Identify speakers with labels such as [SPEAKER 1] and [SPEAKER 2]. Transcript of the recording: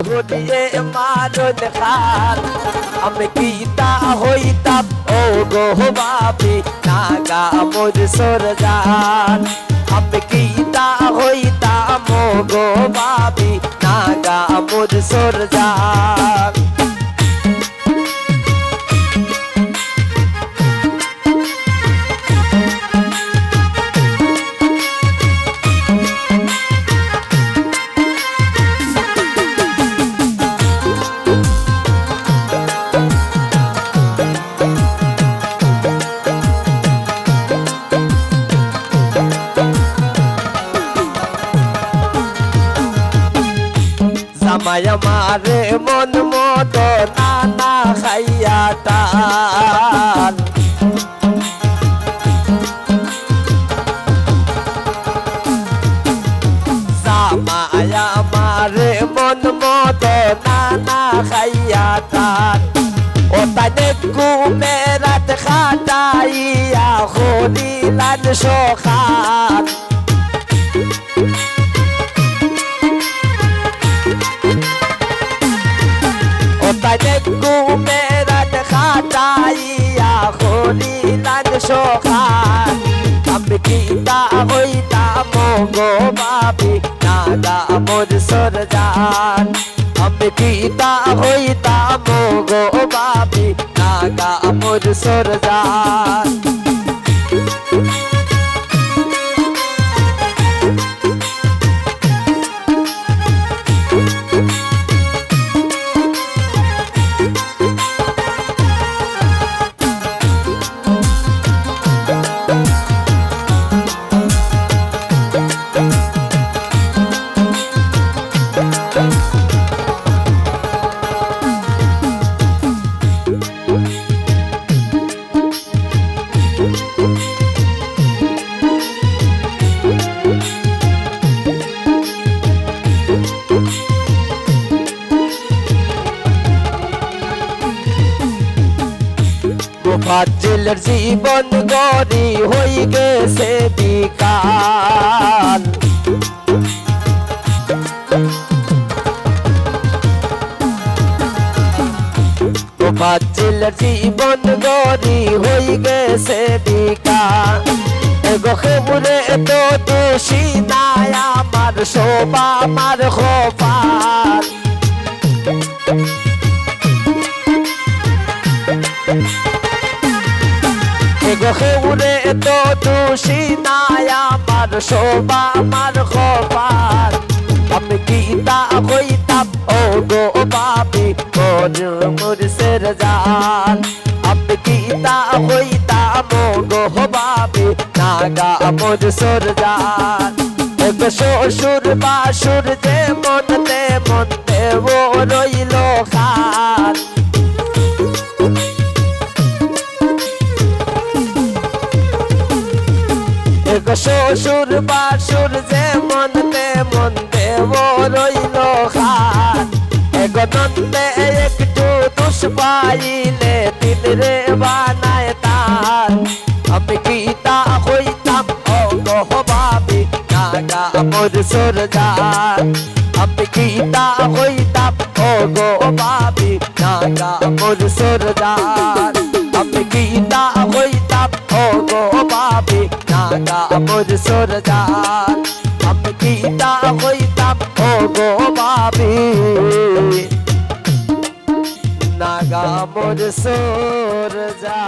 [SPEAKER 1] ঘুরিয়ে মারণ খান আমি গীতা হইতাম ও গো বাবি নাগা মোর সরজান আমি গীতা হইতাম ও গো বাবি নাগা মোর সরজান জামাই আমারে মন মতো নানা খাইয়া টান জামাই আমারে মন মতো নানা খাইয়া টান ও তাই ঘুমেরাত খাটাইয়া হরিলান সখান ঘুমেরাত খাটাইয়া হরিলান সখান আমি গীতা হইতাম গো বাবি নাগা মোর সরজান আমি গীতা হইতাম গো বাবি নাগা মোর সরজান ফাজিলের জীবন গড়ি হই গেছে বিকাল ফাজিলের জীবন গড়ি হই গেছে বিকাল এগো খেবুরে তো দোষী নাই আমার শোভা আমার খোপাল গেউরে তো দোষী নাই আমার শোভা আমার খোপাল আমি গীতা হইতাম ও গো বাবি মোর সরজান আমি গীতা হইতাম ও গো বাবি নাগা মোর সরজান শ্বশুর বাসুর যে মনতে মনতে ও রইল খান শ্বশুর বাসুর যে মনতে মনতে ও রইল খান নন্দে একটু দুষ পাইলে দিল রে বানায় তার আমি গীতা হইতাম ও গো বাবি নাগা মোর সরজান আমি গীতা হইতাম ও গো বাবি নাগা মোর সরজান আমি গীতা হইতাম ও গো বাবি নাগা মোর সরজান আমি গীতা হইতাম ও গো বাবি নাগা মোর সরজান।